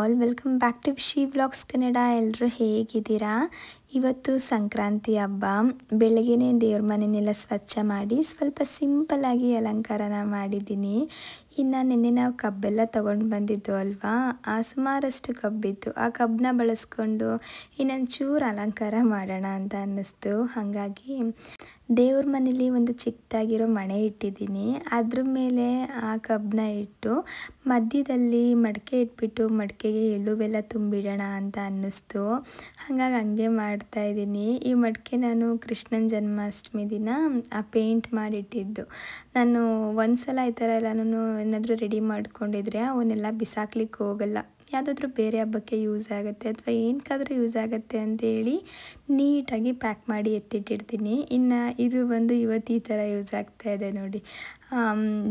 All, welcome back to Vishi vlogs Kannada. ಎಲ್ಲರೂ ಹೇಗಿದ್ದೀರಾ? ಇವತ್ತು ಸಂಕ್ರಾಂತಿ ಹಬ್ಬ. ಬೆಳಗ್ಗೆನೇ ದೇವ್ರ ಮನೆಯನ್ನೆಲ್ಲ ಸ್ವಚ್ಛ ಮಾಡಿ ಸ್ವಲ್ಪ ಸಿಂಪಲ್ಲಾಗಿ ಅಲಂಕಾರನ ಮಾಡಿದ್ದೀನಿ. ಇನ್ನು ನಿನ್ನೆ ನಾವು ಕಬ್ಬೆಲ್ಲ ತೊಗೊಂಡು ಬಂದಿದ್ದು ಅಲ್ವಾ, ಸುಮಾರಷ್ಟು ಕಬ್ಬಿತ್ತು. ಆ ಕಬ್ಬನ್ನ ಬಳಸ್ಕೊಂಡು ಇನ್ನೊಂದು ಚೂರು ಅಲಂಕಾರ ಮಾಡೋಣ ಅಂತ ಅನ್ನಿಸ್ತು. ಹಾಗಾಗಿ ದೇವ್ರ ಮನೇಲಿ ಒಂದು ಚಿಕ್ಕದಾಗಿರೋ ಮಣೆ ಇಟ್ಟಿದ್ದೀನಿ. ಅದ್ರ ಮೇಲೆ ಆ ಕಬ್ಬನ್ನ ಇಟ್ಟು ಮಧ್ಯದಲ್ಲಿ ಮಡಿಕೆ ಇಟ್ಬಿಟ್ಟು ಮಡಿಕೆಗೆ ಎಳ್ಳು ಬೆಲ್ಲ ತುಂಬಿಡೋಣ ಅಂತ ಅನ್ನಿಸ್ತು. ಹಾಗಾಗಿ ಹಂಗೆ ಮಾಡ್ತಾಯಿದ್ದೀನಿ. ಈ ಮಡಿಕೆ ನಾನು ಕೃಷ್ಣನ ಜನ್ಮಾಷ್ಟಮಿ ದಿನ ಪೇಂಟ್ ಮಾಡಿಟ್ಟಿದ್ದು. ನಾನು ಒಂದ್ಸಲ ಈ ಥರ ಎಲ್ಲನೂ ಏನಾದರೂ ರೆಡಿ ಮಾಡ್ಕೊಂಡಿದ್ರೆ ಅವನ್ನೆಲ್ಲ ಬಿಸಾಕ್ಲಿಕ್ಕೆ ಹೋಗಲ್ಲ. ಯಾವುದಾದ್ರೂ ಬೇರೆ ಹಬ್ಬಕ್ಕೆ ಯೂಸ್ ಆಗುತ್ತೆ ಅಥವಾ ಏನಕ್ಕಾದರೂ ಯೂಸ್ ಆಗುತ್ತೆ ಅಂತೇಳಿ ನೀಟಾಗಿ ಪ್ಯಾಕ್ ಮಾಡಿ ಎತ್ತಿಟ್ಟಿರ್ತೀನಿ. ಇನ್ನು ಇದು ಬಂದು ಇವತ್ತು ಈ ಥರ ಯೂಸ್ ಆಗ್ತಾಯಿದೆ ನೋಡಿ.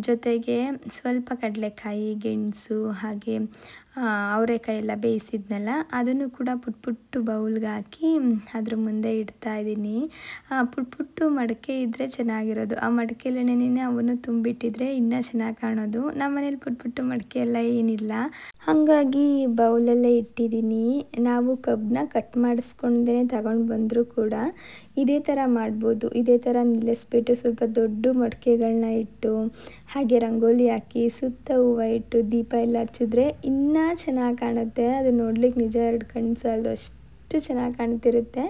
ಜೊತೆಗೆ ಸ್ವಲ್ಪ ಕಡಲೆಕಾಯಿ, ಗೆಣಸು ಹಾಗೆ ಅವರೆಕಾಯಿ ಎಲ್ಲ ಬೇಯಿಸಿದ್ನಲ್ಲ, ಅದನ್ನು ಕೂಡ ಪುಟ್ಟು ಬೌಲ್ಗೆ ಹಾಕಿ ಅದ್ರ ಮುಂದೆ ಇಡ್ತಾಯಿದ್ದೀನಿ. ಪುಟ್ಟು ಮಡಿಕೆ ಇದ್ದರೆ ಚೆನ್ನಾಗಿರೋದು. ಆ ಮಡಿಕೆಲೆನೇ ಅವನ್ನು ತುಂಬಿಟ್ಟಿದ್ರೆ ಇನ್ನೂ ಚೆನ್ನಾಗಿ ಕಾಣೋದು. ನಮ್ಮ ಮನೇಲಿ ಪುಟ್ಟು ಮಡಿಕೆ ಎಲ್ಲ ಏನಿಲ್ಲ, ಹಾಗಾಗಿ ಬೌಲಲ್ಲೇ ಇಟ್ಟಿದ್ದೀನಿ. ನಾವು ಕಬ್ಬನ್ನ ಕಟ್ ಮಾಡಿಸ್ಕೊಂಡೇ ತಗೊಂಡು ಬಂದರೂ ಕೂಡ ಇದೇ ಥರ ಮಾಡ್ಬೋದು. ಇದೇ ಥರ ನಿಲ್ಲಿಸ್ಬಿಟ್ಟು ಸ್ವಲ್ಪ ದೊಡ್ಡ ಮಡಿಕೆಗಳನ್ನ ಇಟ್ಟು ಹಾಗೆ ರಂಗೋಲಿ ಹಾಕಿ ಸುತ್ತ ಹೂವು ಇಟ್ಟು ದೀಪ ಎಲ್ಲ ಹಚ್ಚಿದ್ರೆ ಇನ್ನೂ ಚೆನ್ನಾಗಿ ಕಾಣುತ್ತೆ. ಅದು ನೋಡ್ಲಿಕ್ಕೆ ನಿಜ ಎರಡು ಕಣ್ಣು ಸಾಲದು, ಅಷ್ಟು ಚೆನ್ನಾಗಿ ಕಾಣ್ತಿರುತ್ತೆ.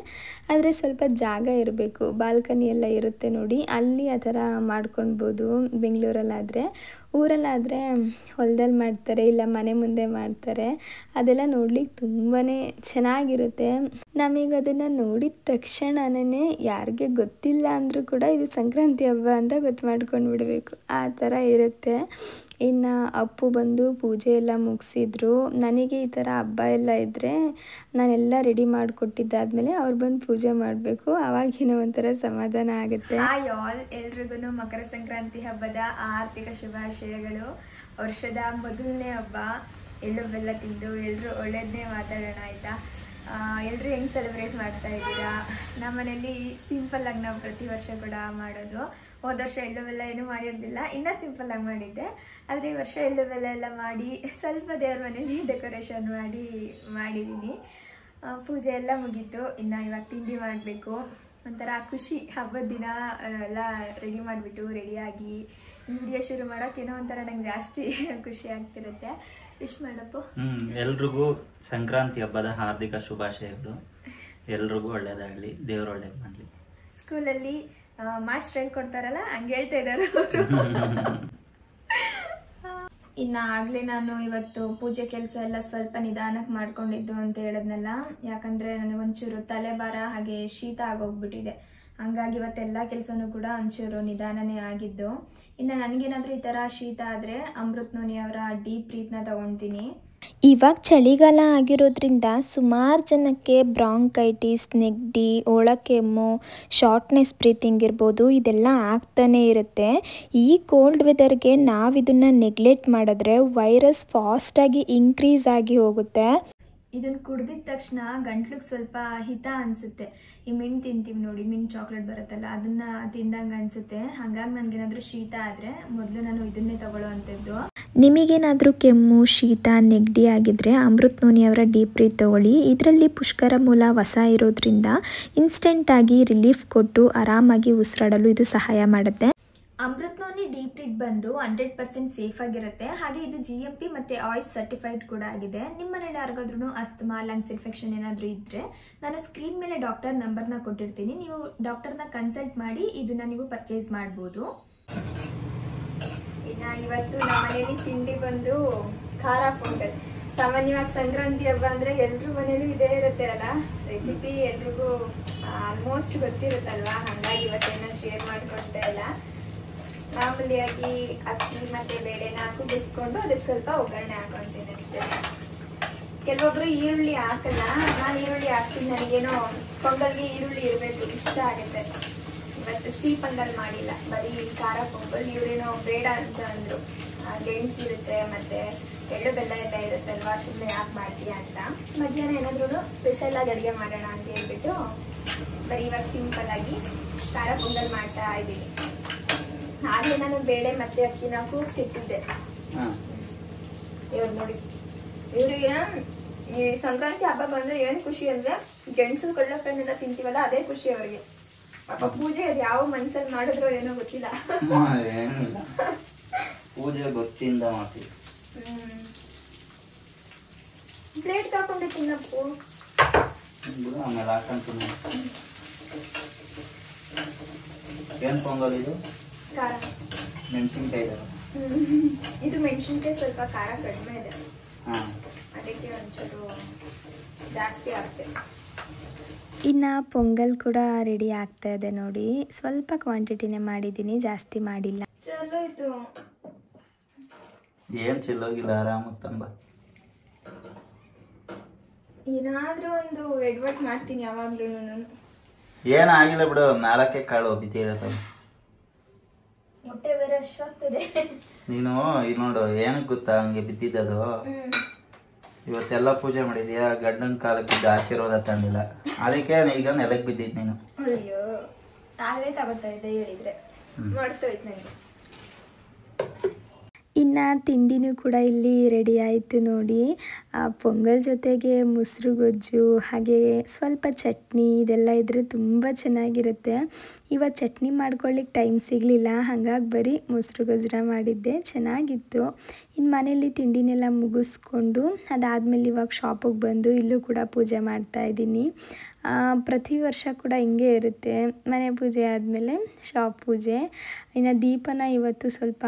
ಆದರೆ ಸ್ವಲ್ಪ ಜಾಗ ಇರಬೇಕು. ಬಾಲ್ಕನಿ ಎಲ್ಲ ಇರುತ್ತೆ ನೋಡಿ, ಅಲ್ಲಿ ಆ ಥರ ಮಾಡ್ಕೊಳ್ಬೋದು. ಬೆಂಗಳೂರಲ್ಲಾದರೆ, ಊರಲ್ಲಾದರೆ ಹೊಲದಲ್ಲಿ ಮಾಡ್ತಾರೆ, ಇಲ್ಲ ಮನೆ ಮುಂದೆ ಮಾಡ್ತಾರೆ. ಅದೆಲ್ಲ ನೋಡ್ಲಿಕ್ಕೆ ತುಂಬಾ ಚೆನ್ನಾಗಿರುತ್ತೆ. ನಮಗೆ ಅದನ್ನು ನೋಡಿದ ತಕ್ಷಣನೇ ಯಾರಿಗೆ ಗೊತ್ತಿಲ್ಲ ಅಂದರೂ ಕೂಡ ಇದು ಸಂಕ್ರಾಂತಿ ಹಬ್ಬ ಅಂತ ಗೊತ್ತು ಮಾಡ್ಕೊಂಡು ಬಿಡಬೇಕು, ಆ ಥರ ಇರುತ್ತೆ. ಇನ್ನು ಅಪ್ಪು ಬಂದು ಪೂಜೆ ಎಲ್ಲ ಮುಗಿಸಿದ್ರು. ನನಗೆ ಈ ಥರ ಹಬ್ಬ ಎಲ್ಲ ಇದ್ದರೆ ನಾನೆಲ್ಲ ರೆಡಿ ಮಾಡಿಕೊಟ್ಟಿದ್ದಾದ್ಮೇಲೆ ಅವ್ರು ಬಂದು ಪೂಜೆ ಮಾಡಬೇಕು. ಆವಾಗಿನ ಒಂಥರ ಸಮಾಧಾನ ಆಗುತ್ತೆ. ಹಾಯ್ ಆಲ್, ಎಲ್ರಿಗೂ ಮಕರ ಸಂಕ್ರಾಂತಿ ಹಬ್ಬದ ಆರ್ಥಿಕ ಶುಭಾಶಯಗಳು. ವರ್ಷದ ಮೊದಲನೇ ಹಬ್ಬ, ಎಳ್ಳು ಬೆಲ್ಲ ತಿಂದು ಎಲ್ಲರೂ ಒಳ್ಳೇದನ್ನೇ ಮಾತಾಡೋಣ ಆಯಿತಾ. ಎಲ್ಲರೂ ಹೆಂಗೆ ಸೆಲೆಬ್ರೇಟ್ ಮಾಡ್ತಾ ಇದ್ದೀರಾ? ನಮ್ಮ ಮನೇಲಿ ಸಿಂಪಲ್ಲಾಗಿ ನಾವು ಪ್ರತಿ ವರ್ಷ ಕೂಡ ಮಾಡೋದು. ಹೋದ ವರ್ಷ ಎಳ್ಳು ಬೆಲ್ಲ ಏನೂ ಮಾಡಿರೋದಿಲ್ಲ, ಇನ್ನೂ ಸಿಂಪಲ್ಲಾಗಿ ಮಾಡಿದ್ದೆ. ಆದರೆ ಈ ವರ್ಷ ಎಳ್ಳು ಬೆಲ್ಲ ಎಲ್ಲ ಮಾಡಿ ಸ್ವಲ್ಪ ದೇವ್ರ ಮನೇಲಿ ಡೆಕೋರೇಷನ್ ಮಾಡಿದ್ದೀನಿ. ಪೂಜೆ ಎಲ್ಲ ಮುಗೀತು. ಇನ್ನು ಇವಾಗ ತಿಂಡಿ ಮಾಡಬೇಕು. ಒಂಥರ ಖುಷಿ, ಹಬ್ಬದ ದಿನ ಎಲ್ಲ ರೆಡಿ ಮಾಡಿಬಿಟ್ಟು ರೆಡಿಯಾಗಿ ವಿಡಿಯೋ ಶುರು ಮಾಡೋಕ್ಕೇನೋ ಒಂಥರ ನಂಗೆ ಜಾಸ್ತಿ ಖುಷಿ ಆಗ್ತಿರುತ್ತೆ. ವಿಶ್ ಮಾಡಪ್ಪು. ಎಲ್ರಿಗೂ ಸಂಕ್ರಾಂತಿ ಹಬ್ಬದ ಹಾರ್ದಿಕ ಶುಭಾಶಯಗಳು. ಎಲ್ರಿಗೂ ಒಳ್ಳೇದಾಗಲಿ, ದೇವ್ರು ಒಳ್ಳೇದು ಮಾಡಲಿ. ಸ್ಕೂಲಲ್ಲಿ ಮಾಸ್ಟರ್ ಹೇಳ್ಕೊಡ್ತಾರಲ್ಲ, ಹಂಗೆ ಹೇಳ್ತಾ ಇದ್ದಾರೆ. ಇನ್ನು ಆಗಲೇ ನಾನು ಇವತ್ತು ಪೂಜೆ ಕೆಲಸ ಎಲ್ಲ ಸ್ವಲ್ಪ ನಿಧಾನಕ್ಕೆ ಮಾಡ್ಕೊಂಡಿದ್ದು ಅಂತ ಹೇಳಿದ್ನಲ್ಲ, ಯಾಕಂದರೆ ನನಗೊಂಚೂರು ತಲೆಭಾರ ಹಾಗೆ ಶೀತ ಆಗೋಗ್ಬಿಟ್ಟಿದೆ. ಹಂಗಾಗಿ ಇವತ್ತೆಲ್ಲ ಕೆಲಸನೂ ಕೂಡ ಒಂಚೂರು ನಿಧಾನನೇ ಆಗಿದ್ದು. ಇನ್ನು ನನಗೇನಾದರೂ ಈ ಥರ ಶೀತ ಆದರೆ ಅಮೃತ್ ನೋನಿ ಅವರ ಡೀಪ್ ಬ್ರೀತ್ನ ತಗೊಳ್ತೀನಿ. ಇವಾಗ ಚಳಿಗಾಲ ಆಗಿರೋದ್ರಿಂದ ಸುಮಾರು ಜನಕ್ಕೆ ಬ್ರಾಂಕೈಟಿಸ್, ನೆಗಡಿ, ಒಳಕೆಮ್ಮು, ಶಾರ್ಟ್ನೆಸ್ ಬ್ರೀತಿಂಗ್ ಇರ್ಬೋದು, ಇದೆಲ್ಲ ಆಗ್ತಾನೆ ಇರುತ್ತೆ. ಈ ಕೋಲ್ಡ್ ವೆದರ್ಗೆ ನಾವು ಇದನ್ನು ನೆಗ್ಲೆಕ್ಟ್ ಮಾಡಿದ್ರೆ ವೈರಸ್ ಫಾಸ್ಟಾಗಿ ಇನ್ಕ್ರೀಸ್ ಆಗಿ ಹೋಗುತ್ತೆ. ಇದನ್ನು ಕುಡ್ದಿದ ತಕ್ಷಣ ಗಂಟ್ಲಿಗೆ ಸ್ವಲ್ಪ ಹಿತ ಅನಿಸುತ್ತೆ. ಈ ಮಿಂಟ್ ತಿಂತೀವಿ ನೋಡಿ, ಮಿಂಟ್ ಚಾಕ್ಲೇಟ್ ಬರುತ್ತಲ್ಲ, ಅದನ್ನು ತಿಂದಂಗೆ ಅನಿಸುತ್ತೆ. ಹಾಗಾಗಿ ನನಗೇನಾದರೂ ಶೀತ ಆದರೆ ಮೊದಲು ನಾನು ಇದನ್ನೇ ತಗೊಳ್ಳೋ ಅಂಥದ್ದು. ನಿಮಗೇನಾದರೂ ಕೆಮ್ಮು, ಶೀತ, ನೆಗಡಿ ಆಗಿದ್ರೆ ಅಮೃತ್ ನೋನಿ ಅವರ ಡೀಪ್ ಬ್ರೀತ್ ತಗೊಳ್ಳಿ. ಇದರಲ್ಲಿ ಪುಷ್ಕರ ಮೂಲ ವಸ ಇರೋದ್ರಿಂದ ಇನ್ಸ್ಟೆಂಟಾಗಿ ರಿಲೀಫ್ ಕೊಟ್ಟು ಆರಾಮಾಗಿ ಉಸಿರಾಡಲು ಇದು ಸಹಾಯ ಮಾಡುತ್ತೆ. ಅಮೃತ್ ನೋನಿ ಡೀಪ್ ಬ್ರೀತ್ ಬಂದು 100% ಸೇಫ್ ಆಗಿರುತ್ತೆ. ಹಾಗೆ ಇದು GMP ಮತ್ತು ಆಯಿಲ್ ಸರ್ಟಿಫೈಡ್ ಕೂಡ ಆಗಿದೆ. ನಿಮ್ಮ ಮನೇಲಿ ಯಾರಿಗಾದ್ರೂ ಅಸ್ತಮಾ, ಲಂಗ್ಸ್ ಇನ್ಫೆಕ್ಷನ್ ಏನಾದರೂ ಇದ್ದರೆ ನಾನು ಸ್ಕ್ರೀನ್ ಮೇಲೆ ಡಾಕ್ಟರ್ ನಂಬರ್ನ ಕೊಟ್ಟಿರ್ತೀನಿ. ನೀವು ಡಾಕ್ಟರ್ನ ಕನ್ಸಲ್ಟ್ ಮಾಡಿ ಇದನ್ನು ನೀವು ಪರ್ಚೇಸ್ ಮಾಡ್ಬೋದು. ಇನ್ನು ಇವತ್ತು ನಮ್ಮ ಮನೇಲಿ ತಿಂಡಿ ಬಂದು ಖಾರ ಪೊಂಗಲ್. ಸಾಮಾನ್ಯವಾಗಿ ಸಂಕ್ರಾಂತಿ ಹಬ್ಬ ಅಂದರೆ ಎಲ್ಲರ ಮನೇಲೂ ಇದೇ ಇರುತ್ತೆ ಅಲ್ಲ, ರೆಸಿಪಿ ಎಲ್ರಿಗೂ ಆಲ್ಮೋಸ್ಟ್ ಗೊತ್ತಿರುತ್ತಲ್ವಾ. ಹಾಗಾಗಿ ಇವತ್ತೇನೋ ಶೇರ್ ಮಾಡ್ಕೊಳ್ತಾ ಇಲ್ಲ. ಮಾಮೂಲಿಯಾಗಿ ಅಕ್ಕಿ ಮತ್ತು ಬೇಳೆನ ಕುದಿಸ್ಕೊಂಡು ಅದಕ್ಕೆ ಸ್ವಲ್ಪ ಒಗ್ಗರಣೆ ಹಾಕೊಳ್ತೀನಿ ಅಷ್ಟೇ. ಕೆಲವೊಬ್ರು ಈರುಳ್ಳಿ ಹಾಕಲ್ಲ, ನಾನು ಈರುಳ್ಳಿ ಹಾಕ್ತೀನಿ. ನನಗೇನೋ ಪೊಂಗಲ್ಗೆ ಈರುಳ್ಳಿ ಇರಬೇಕು, ಇಷ್ಟ ಆಗುತ್ತೆ. ಇವತ್ತು ಸಿಹಿ ಪೊಂಗಲ್ ಮಾಡಿಲ್ಲ, ಬರೀ ಖಾರ ಪೊಂಗಲ್. ಇವರೇನೋ ಬೇಡ ಅಂತ ಅಂದರು. ಗೆಣಸಿರುತ್ತೆ ಮತ್ತು ಎಳ್ಳು ಬೆಲ್ಲ ಎಲ್ಲ ಇರುತ್ತಲ್ವಾ, ಸುಮ್ಮನೆ ಯಾಕೆ ಮಾಡ್ತೀಯ ಅಂತ. ಮಧ್ಯಾಹ್ನ ಏನಾದ್ರೂ ಸ್ಪೆಷಲಾಗಿ ಅಡುಗೆ ಮಾಡೋಣ ಅಂತ ಹೇಳ್ಬಿಟ್ಟು ಬರೀ ಇವಾಗ ಸಿಂಪಲ್ಲಾಗಿ ಖಾರ ಪೊಂಗಲ್ ಮಾಡ್ತಾ ಇದ್ದೀನಿ. ಹಾಗೆ ನಾನು ಬೇಳೆ ಮತ್ತು ಅಕ್ಕಿನ ಕೂಗಿಸಿಟ್ಟಿದ್ದೆ. ಇವಾಗ ನೋಡಿ ಇವರಿಗೆ ಈ ಸಂಕ್ರಾಂತಿ ಹಬ್ಬ ಬಂದ್ರೆ ಏನ್ ಖುಷಿ ಅಂದ್ರೆ ಗೆಣಸು ಕಡಲೆಕಾಯಿನೆಲ್ಲ ತಿಂತೀವಲ್ಲ ಅದೇ ಖುಷಿ ಅವ್ರಿಗೆ. ಪಾಪ ಪೂಜೆ ಅದು ಯಾವ ಮನ್ಸಲ್ಲಿ ಮಾಡಿದ್ರು ಏನೋ ಗೊತ್ತಿಲ್ಲ. ಏನಿಲ್ಲ, ಪೂಜೆ ಗೊತ್ತಿಂದ ಮಾಡ್ತೀವಿ. ಪ್ಲೇಟ್ ಹಾಕೊಂಡೆ ತಿನ್ನಪ್ಪು. ಆಮೇಲೆ ಹಾಕೊಂಡ್ ಏನ್ ಪೊಂಗಲ್ ಇದು? ಖಾರ ಮೆಣಸಿನ್ಕಾಯಿ ಇದೆ. ಇದು ಮೆಣಸಿನ್ಕಾಯಿ ಸ್ವಲ್ಪ ಖಾರ ಕಡಿಮೆ ಇದೆ, ಹಾ ಅದಕ್ಕೆ ಒಂಚೂರು ಜಾಸ್ತಿ ಆಗ್ತದೆ. ಇನ್ನು ಪೊಂಗಲ್ ಕೂಡ ರೆಡಿ ಆಗ್ತಾ ಇದೆ ನೋಡಿ. ಸ್ವಲ್ಪ ಕ್ವಾಂಟಿಟಿನೇ ಮಾಡಿದ್ದೀನಿ, ಜಾಸ್ತಿ ಮಾಡಿಲ್ಲ. ಚಲೋ ಆಯ್ತು. ಏನ್ ಚೆಲ್ಲೋಗಿಲ್ಲ, ಆರಾಮತ್ತಂಬ. ಏನಾದ್ರೂ ಒಂದು ಎಡ್ವರ್ಟ್ ಮಾಡ್ತೀನಿ ಯಾವಾಗ್ಲೂ. ಏನಾಗಿಲ್ಲ ಬಿಡು, 4 ಕಾಳು ಬಿದ್ದಿರತ್ತವ. ಮೊಟ್ಟೆ ಬೇರೆ ಅಷ್ಟಾಗ್ತದೆ. ನೀನು ಇಲ್ಲಿ ನೋಡು, ಏನಕ್ಕೆ ಗೊತ್ತಾ ಹಂಗೆ ಬಿದ್ದಿದ್ದದು? ಇವತ್ತೆಲ್ಲ ಪೂಜೆ ಮಾಡಿದ್ಯಾ, ಗಂಡನ ಕಾಲಕ್ಕೆ ಬಿದ್ದ ಆಶೀರ್ವಾದ ತಂದಿಲ್ಲ, ಅದಕ್ಕೆ ಈಗ ನೆಲಕ್ಕೆ ಬಿದ್ದಿದ್ ನೀನು. ಅಯ್ಯೋ, ಆಗಲೇ ತಗೋತಾ ಇದ್ದೆ ಹೇಳಿದ್ರೆ ಮಾಡ್ತೋಯ್ತು ನನಗೆ. ಇನ್ನು ತಿಂಡಿನೂ ಕೂಡ ಇಲ್ಲಿ ರೆಡಿ ಆಯಿತು ನೋಡಿ. ಪೊಂಗಲ್ ಜೊತೆಗೆ ಮೊಸರು ಗೊಜ್ಜು ಹಾಗೆ ಸ್ವಲ್ಪ ಚಟ್ನಿ ಇದೆಲ್ಲ ಇದ್ದರೆ ತುಂಬ ಚೆನ್ನಾಗಿರುತ್ತೆ. ಇವತ್ತು ಚಟ್ನಿ ಮಾಡ್ಕೊಳ್ಳಿಕ್ಕೆ ಟೈಮ್ ಸಿಗಲಿಲ್ಲ, ಹಾಗಾಗಿ ಬರೀ ಮೊಸರು ಗೊಜ್ಜನ್ನ ಮಾಡಿದ್ದೆ, ಚೆನ್ನಾಗಿತ್ತು. ಇನ್ನು ಮನೇಲಿ ತಿಂಡಿನೆಲ್ಲ ಮುಗಿಸ್ಕೊಂಡು ಅದಾದಮೇಲೆ ಇವಾಗ ಶಾಪಿಗೆ ಬಂದು ಇಲ್ಲೂ ಕೂಡ ಪೂಜೆ ಮಾಡ್ತಾಯಿದ್ದೀನಿ. ಪ್ರತಿ ವರ್ಷ ಕೂಡ ಹಿಂಗೆ ಇರುತ್ತೆ, ಮನೆ ಪೂಜೆ ಆದಮೇಲೆ ಶಾಪ್ ಪೂಜೆ. ಇನ್ನು ದೀಪನ ಇವತ್ತು ಸ್ವಲ್ಪ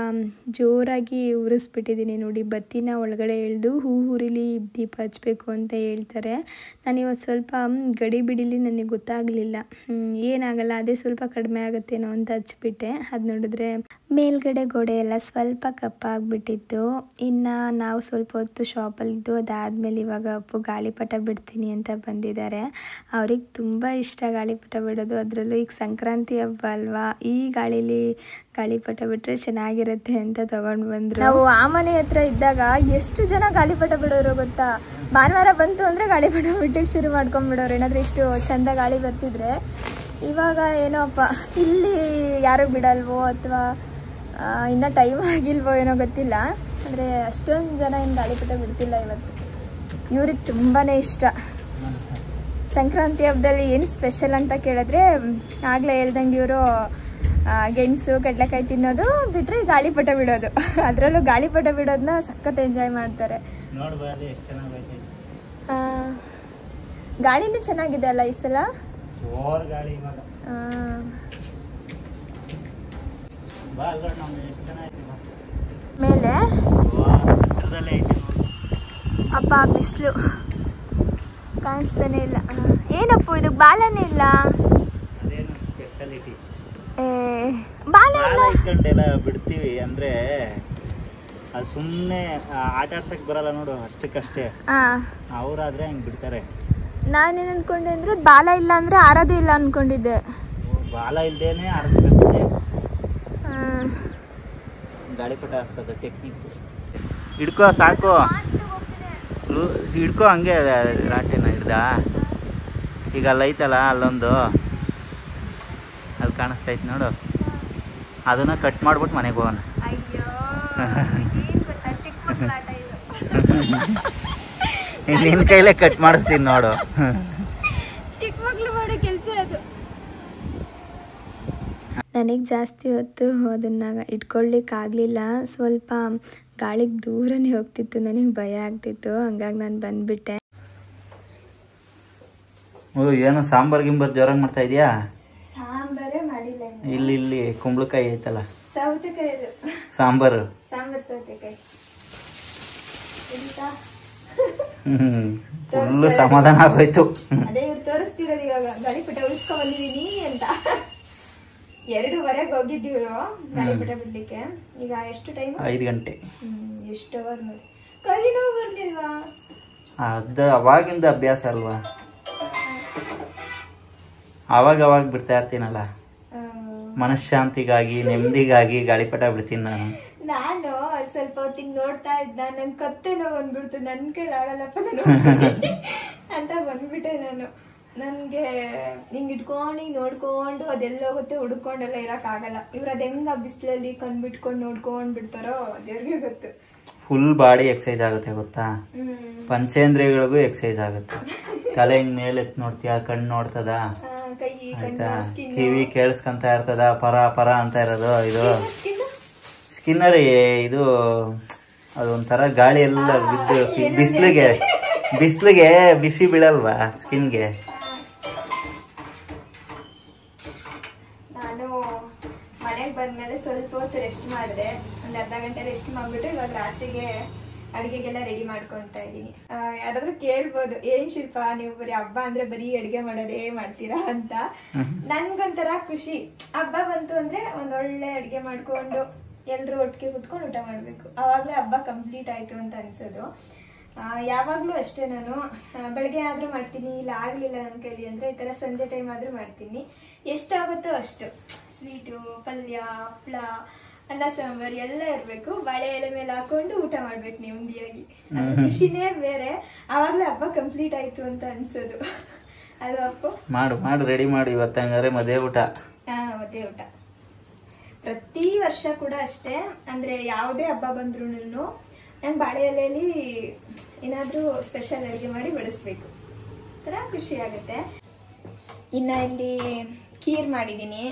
ಜೋರಾಗಿ ಉರಿಸ್ಬಿಟ್ಟಿದ್ದೀನಿ ನೋಡಿ. ಬತ್ತಿನ ಒಳಗಡೆ ಎಳೆದು ಹೂ ಹುರಿಲಿ ದೀಪ ಹಚ್ಚಬೇಕು ಅಂತ ಹೇಳ್ತಾರೆ. ನಾನು ಇವತ್ತು ಸ್ವಲ್ಪ ಗಡಿ ಬಿಡಿಲಿ ನನಗೆ ಗೊತ್ತಾಗಲಿಲ್ಲ, ಏನಾಗಲ್ಲ ಅದೇ ಸ್ವಲ್ಪ ಕಡಿಮೆ ಆಗುತ್ತೇನೋ ಅಂತ ಹಚ್ಬಿಟ್ಟೆ. ಅದು ನೋಡಿದ್ರೆ ಮೇಲ್ಗಡೆ ಗೋಡೆ ಎಲ್ಲ ಸ್ವಲ್ಪ ಕಪ್ಪಾಗಿಬಿಟ್ಟಿತ್ತು. ಇನ್ನು ನಾವು ಸ್ವಲ್ಪ ಹೊತ್ತು ಶಾಪಲ್ಲಿದ್ದು ಅದಾದಮೇಲೆ ಇವಾಗ ಅಪ್ಪು ಗಾಳಿಪಟ ಬಿಡ್ತೀನಿ ಅಂತ ಬಂದಿದ್ದಾರೆ. ಅವ್ರಿಗೆ ತುಂಬ ಇಷ್ಟ ಗಾಳಿಪಟ ಬಿಡೋದು, ಅದರಲ್ಲೂ ಈಗ ಸಂಕ್ರಾಂತಿ ಹಬ್ಬ ಅಲ್ವಾ, ಈ ಗಾಳಿಪಟ ಬಿಟ್ಟರೆ ಚೆನ್ನಾಗಿರುತ್ತೆ ಅಂತ ತಗೊಂಡು ಬಂದರು. ನಾವು ಆ ಮನೆ ಹತ್ರ ಇದ್ದಾಗ ಎಷ್ಟು ಜನ ಗಾಳಿಪಟ ಬಿಡೋರು ಗೊತ್ತಾ? ಭಾನುವಾರ ಬಂತು ಅಂದರೆ ಗಾಳಿಪಟ ಬಿಟ್ಟಕ್ಕೆ ಶುರು ಮಾಡ್ಕೊಂಡ್ಬಿಡೋರು, ಏನಾದರೂ ಇಷ್ಟು ಚಂದ ಗಾಳಿ ಬರ್ತಿದ್ರೆ. ಇವಾಗ ಏನೋಪ್ಪ ಇಲ್ಲಿ ಯಾರು ಬಿಡಲ್ವೋ ಅಥವಾ ಇನ್ನೂ ಟೈಮ್ ಆಗಿಲ್ವೋ ಏನೋ ಗೊತ್ತಿಲ್ಲ, ಅಂದರೆ ಅಷ್ಟೊಂದು ಜನ ಏನು ಗಾಳಿಪಟ ಬಿಡ್ತಿಲ್ಲ ಇವತ್ತು. ಇವ್ರಿಗೆ ತುಂಬಾ ಇಷ್ಟ. ಸಂಕ್ರಾಂತಿ ಹಬ್ಬದಲ್ಲಿ ಏನು ಸ್ಪೆಷಲ್ ಅಂತ ಕೇಳಿದ್ರೆ ಆಗಲೇ ಹೇಳ್ದಂಗೆ ಇವರು ಗೆಣಸು ಕಡಲೆಕಾಯಿ ತಿನ್ನೋದು ಬಿಟ್ಟರೆ ಗಾಳಿಪಟ ಬಿಡೋದು. ಅದರಲ್ಲೂ ಗಾಳಿಪಟ ಬಿಡೋದನ್ನ ಸಖತ್ ಎಂಜಾಯ್ ಮಾಡ್ತಾರೆ. ಗಾಳಿನೂ ಚೆನ್ನಾಗಿದೆ ಅಲ್ಲ ಈ ಸಲ. ಮೇಲೆ ಅಪ್ಪ ಬಿಸಿಲು ಕಾಣಿಸ್ತಾನೆ ಇಲ್ಲ. ಏನಪ್ಪು ಇದಕ್ಕೆ ಬಾಲನೇ ಇಲ್ಲ. ಬಾಲ ಇಟ್ಕೊಂಡೆಲ್ಲ ಬಿಡ್ತೀವಿ ಅಂದ್ರೆ ಅದು ಸುಮ್ಮನೆ ಆಟ ಆಡ್ಸಕ್ ಬರಲ್ಲ ನೋಡು, ಅಷ್ಟಕ್ಕಷ್ಟೇ. ಅವ್ರಾದ್ರೆ ಹಂಗೆ ಬಿಡ್ತಾರೆ. ನಾನೇನು ಅನ್ಕೊಂಡೆ ಅಂದ್ರೆ ಬಾಲ ಇಲ್ಲ ಅಂದ್ರೆ ಆರೋದೇ ಇಲ್ಲ ಅನ್ಕೊಂಡಿದ್ದೆ. ಬಾಲ ಇಲ್ದೇನೆ ಆರಿಸ್ಬೇಕು, ಗಾಳಿಪಟ ಆರಿಸೋದು ಟೆಕ್ನಿಕ್. ಹಿಡ್ಕೋ ಸಾಕು, ಹಿಡ್ಕೋ ಹಂಗೆ ರಾಟೆನ ಹಿಡ್ದ. ಈಗ ಅಲ್ಲೈತಲ್ಲ ಅಲ್ಲೊಂದು, ಅಲ್ಲಿ ಕಾಣಿಸ್ತೈತೆ ನೋಡು, ಅದನ್ನ ಕಟ್ ಮಾಡ್ಬಿಟ್ಟು ಮನೆಗೆ ಹೋಗೋಣ. ನಿನ್ನ ಕೈಲೇ ಕಟ್ ಮಾಡಿಸ್ತೀನಿ ನೋಡು. ಚಿಕ್ಕ ಮಕ್ಳು ಮಾಡೋ ಕೆಲಸ ಅದು. ನನಗೆ ಜಾಸ್ತಿ ಹೊತ್ತು ಅದನ್ನು ಇಟ್ಕೊಳ್ಳಿಕ್ಕಾಗಲಿಲ್ಲ, ಸ್ವಲ್ಪ ಗಾಳಿಗೆ ದೂರನೇ ಹೋಗ್ತಿತ್ತು, ನನಗೆ ಭಯ ಆಗ್ತಿತ್ತು, ಹಂಗಾಗಿ ನಾನು ಬಂದುಬಿಟ್ಟೆ. ಏನು ಸಾಂಬಾರ್ ಗಿಂಬರ್ ಜೋರಾಗಿ ಮಾಡ್ತಾ ಇದೆಯಾ? ಸಾಂಬಾರೇ ಮಾಡಿಲ್ಲ. ಇಲ್ಲಿ ಕುಂಬಳಕಾಯಿ ಐತಲ್ಲ, ಸೌತೆಕಾಯಿ ಸಾಂಬಾರು ಸೌತೆಕಾಯಿ. ಫುಲ್ಲು ಸಮಾಧಾನ ಆಗೋಯ್ತು. ಅದೇ ಇವ್ರು ತೋರಿಸ್ತಿರೋದು ಇವಾಗ ಗಾಳಿಪಟ ಉಳಿಸ್ಕೊ ಬಂದಿದೀನಿ ಅಂತ. 2:15 ಹೋಗಿದ್ದೀವ್ರು ಗಾಳಿಪಟ ಬಿಡ್ಲಿಕ್ಕೆ. ಈಗ ಎಷ್ಟು ಟೈಮ್? 5 ಗಂಟೆ. ಎಷ್ಟು ಅವರ್ ನೋಡಿ. ಕೈ ನೋವು ಬರ್ಲಿಲ್ವಾ? ಅದು ಅವಾಗಿಂದ ಅಭ್ಯಾಸ ಅಲ್ವಾ, ಅವಾಗ ಬಿಡ್ತಾ ಇರ್ತೀನಲ್ಲ, ಮನಃಶಾಂತಿಗಾಗಿ ನೆಮ್ಮದಿಗಾಗಿ ಗಾಳಿಪಟ ಬಿಡ್ತೀನಿ ನಾನು ಸ್ವಲ್ಪ ಹೊತ್ತಿಗೆ ನೋಡ್ತಾ ಇದ್ದ, ನನ್ ಕತ್ತೆ ನೋವು ಬಂದ್ಬಿಡ್ತು, ನನ್ ಕೈಲಿ ಆಗಲ್ಲಪ್ಪ ನಾನು ಅಂತ ಬಂದ್ಬಿಟ್ಟೆ ನಾನು. ನನ್ಗೆ ಹಿಂಗ್ ಇಟ್ಕೊಂಡು ನೋಡ್ಕೊಂಡು ಅದೆಲ್ಲ ಹೋಗುತ್ತೆ, ಹುಡ್ಕೊಂಡೆಲ್ಲ ಇರಕ್ ಆಗಲ್ಲ. ಇವ್ರ ಅದ್ ಹೆಂಗ ಬಿಸಿಲಲ್ಲಿ ಕಣ್ಬಿಟ್ಕೊಂಡು ನೋಡ್ಕೊಂಡ್ ಬಿಡ್ತಾರೋ ದೇವ್ರಿಗೆ ಗೊತ್ತು. ಫುಲ್ ಬಾಡಿ ಎಕ್ಸಸೈಸ್ ಆಗುತ್ತೆ ಗೊತ್ತಾ, ಪಂಚೇಂದ್ರಿಯಗಳಿಗೂ ಎಕ್ಸಸೈಸ್ ಆಗುತ್ತೆ. ತಲೆ ಹಿಂಗ್ ಮೇಲೆ ಎತ್ ನೋಡ್ತೀಯ, ಕಣ್ಣು ನೋಡ್ತದ ಆಯ್ತಾ, ಕಿವಿ ಕೇಳಿಸ್ಕೊಂತ ಇರ್ತದ, ಪರ ಪರ ಅಂತ ಇರೋದು. ಇದು ಸ್ಕಿನ್ ಅಲ್ಲಿ ಇದು ಅದೊಂಥರ ಗಾಳಿ ಎಲ್ಲ ಬಿದ್ದು ಬಿಸಿಲಿಗೆ ಬಿಸಿ ಬೀಳಲ್ವಾ ಸ್ಕಿನ್ಗೆ. ನಾನು ಮನೆಗೆ ಬಂದ್ಮೇಲೆ ಸ್ವಲ್ಪ ಹೊತ್ತು ರೆಸ್ಟ್ ಮಾಡಿದೆ, ಒಂದು ಅರ್ಧ ಗಂಟೆ ರೆಸ್ಟ್ ಮಾಡ್ಬಿಟ್ಟು ಇವಾಗ ರಾತ್ರಿಗೆ ಅಡುಗೆಗೆಲ್ಲ ರೆಡಿ ಮಾಡ್ಕೊಳ್ತಾ ಇದ್ದೀನಿ. ಯಾರಾದ್ರೂ ಕೇಳ್ಬೋದು, ಏನ್ ಶಿಲ್ಪ ನೀವು ಬರೀ ಹಬ್ಬ ಅಂದ್ರೆ ಬರೀ ಅಡುಗೆ ಮಾಡೋದೇ ಮಾಡ್ತೀರಾ ಅಂತ. ನನ್ಗೊಂಥರ ಖುಷಿ, ಹಬ್ಬ ಬಂತು ಅಂದ್ರೆ ಒಂದೊಳ್ಳೆ ಅಡುಗೆ ಮಾಡ್ಕೊಂಡು ಎಲ್ರು ಒಟ್ಟಿಗೆ ಕುತ್ಕೊಂಡು ಊಟ ಮಾಡ್ಬೇಕು, ಅವಾಗ್ಲೇ ಹಬ್ಬ ಕಂಪ್ಲೀಟ್ ಆಯ್ತು ಅಂತ ಅನ್ಸೋದು. ಯಾವಾಗ್ಲೂ ಅಷ್ಟೇ, ನಾನು ಬೆಳಗ್ಗೆ ಆದ್ರೂ ಮಾಡ್ತೀನಿ, ಇಲ್ಲ ಆಗ್ಲಿಲ್ಲ ನನ್ನ ಕೈಲಿ ಅಂದ್ರೆ ಈ ತರ ಸಂಜೆ ಟೈಮ್ ಆದ್ರೂ ಮಾಡ್ತೀನಿ. ಎಷ್ಟಾಗುತ್ತೋ ಅಷ್ಟು ಸ್ವೀಟು, ಪಲ್ಯ, ಹಪ್ಪಳ, ಅನ್ನ ಸಾಂಬಾರ್ ಎಲ್ಲ ಇರ್ಬೇಕು, ಬಾಳೆ ಎಲೆ ಮೇಲೆ ಹಾಕೊಂಡು ಊಟ ಮಾಡ್ಬೇಕು ನೆಮ್ಮದಿಯಾಗಿ. ಖುಷಿನೇ ಬೇರೆ, ಆವಾಗ್ಲೇ ಹಬ್ಬ ಕಂಪ್ಲೀಟ್ ಆಯ್ತು ಅಂತ ಅನ್ಸೋದು ಅಲ್ವಾ ಅಪ್ಪು? ಮಾಡು ರೆಡಿ ಮಾಡು ಇವತ್ತು ಹಂಗಾರೆ ಮದುವೆ ಊಟ. ಮದುವೆ ಊಟ ಪ್ರತಿ ವರ್ಷ ಕೂಡ ಅಷ್ಟೇ, ಅಂದ್ರೆ ಯಾವುದೇ ಹಬ್ಬ ಬಂದ್ರು ನಾನು ಬಾಳೆ ಎಲೆಯಲ್ಲಿ ಏನಾದ್ರೂ ಸ್ಪೆಷಲ್ ಅಡುಗೆ ಮಾಡಿ ಬಡಿಸ್ಬೇಕು, ಥರ ಖುಷಿ ಆಗುತ್ತೆ. ಇನ್ನ ಇಲ್ಲಿ ಖೀರ್ ಮಾಡಿದ್ದೀನಿ,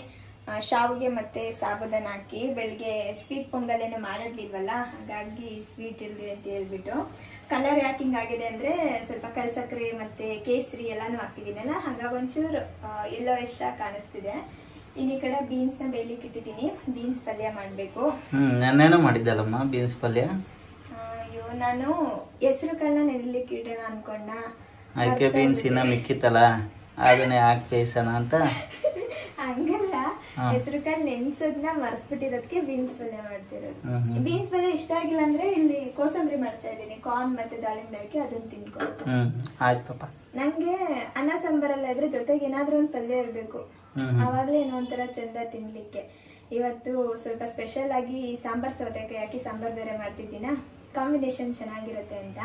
ಶಾವಿಗೆ ಮತ್ತೆ ಸಾಬುದಾನ ಹಾಕಿ. ಬೆಳಿಗ್ಗೆ ಸ್ವೀಟ್ ಪೊಂಗಲ್ ಏನೋ ಮಾಡಿರ್ಲಿಲ್ವಲ್ಲ, ಹಾಗಾಗಿ ಸ್ವೀಟ್ ಇಲ್ದಿದೆ ಅಂತ ಹೇಳ್ಬಿಟ್ಟು. ಕಲರ್ ಯಾಕೆ ಹಿಂಗಾಗಿದೆ ಅಂದ್ರೆ ಸ್ವಲ್ಪ ಕಲ್ಸಕ್ರೆ ಮತ್ತೆ ಕೇಸರಿ ಎಲ್ಲಾನು ಹಾಕಿದ್ದೀನಲ್ಲ, ಹಾಗಾಗಿ ಒಂಚೂರು ಎಲ್ಲೋ ಎಷ್ಟ ಕಾಣಿಸ್ತಿದೆ. ಇನ್ನು ಈ ಕಡೆ ಬೀನ್ಸ್ ನ ಬೇಯಲಿಕ್ಕೆ ಇಟ್ಟಿದ್ದೀನಿ, ಬೀನ್ಸ್ ಪಲ್ಯ ಮಾಡ್ಬೇಕು. ನಾನೇನೋ ಮಾಡಿದ್ದಲ್ಲಮ್ಮ ಬೀನ್ಸ್ ಪಲ್ಯ. ಅಯ್ಯೋ, ನಾನು ಹೆಸರು ಕಾಳನ್ನ ನೆನೆಲಿಕ್ಕೆ ಇಡೋಣ ಅನ್ಕೊಂಡ, ಅದಕ್ಕೆ ಬೀನ್ಸ್ ಇನ್ನ ಮಿಕ್ಕಿತ್ತಲ್ಲ ಅದನ್ನೇ ಹಾಕಿ ಬೇಯಿಸೋಣ ಅಂತ. ಹಂಗಲ್ಲ, ಹೆಸರು ಕಾಳು ನೆನ್ಸೋದ್ನ ಮರ್ತ್ಬಿಟ್ಟಿರೋದಕ್ಕೆ ಬೀನ್ಸ್ ಪಲ್ಯ ಮಾಡ್ತಿರೋದು. ಬೀನ್ಸ್ ಪಲ್ಯ ಇಷ್ಟ ಆಗಿಲ್ಲ ಅಂದ್ರೆ ಇಲ್ಲಿ ಕೋಸಂಬರಿ ಮಾಡ್ತಾ ಇದ್ದೀನಿ, ಕಾರ್ನ್ ಮತ್ತೆ ದಾಳಿಂಬೆ ಹಾಕಿ ಅದನ್ನ ತಿನ್ಕೊಂಡು. ಆಯ್ತಪ್ಪ. ನಂಗೆ ಅನ್ನ ಸಾಂಬಾರೆಲ್ಲ ಇದ್ರೆ ಜೊತೆಗೆ ಏನಾದ್ರೂ ಒಂದು ಪಲ್ಯ ಇರ್ಬೇಕು, ಅವಾಗ್ಲೇ ಏನೋ ಒಂಥರ ಚಂದ ತಿನ್ಲಿಕ್ಕೆ. ಇವತ್ತು ಸ್ವಲ್ಪ ಸ್ಪೆಷಲ್ ಆಗಿ ಸಾಂಬಾರ್ ಸೌತೆಕಾಯಿ ಹಾಕಿ ಸಾಂಬಾರ್ ಬೇರೆ ಮಾಡ್ತಿದ್ದೀನ, ಕಾಂಬಿನೇಷನ್ ಚೆನ್ನಾಗಿರುತ್ತೆ ಅಂತ.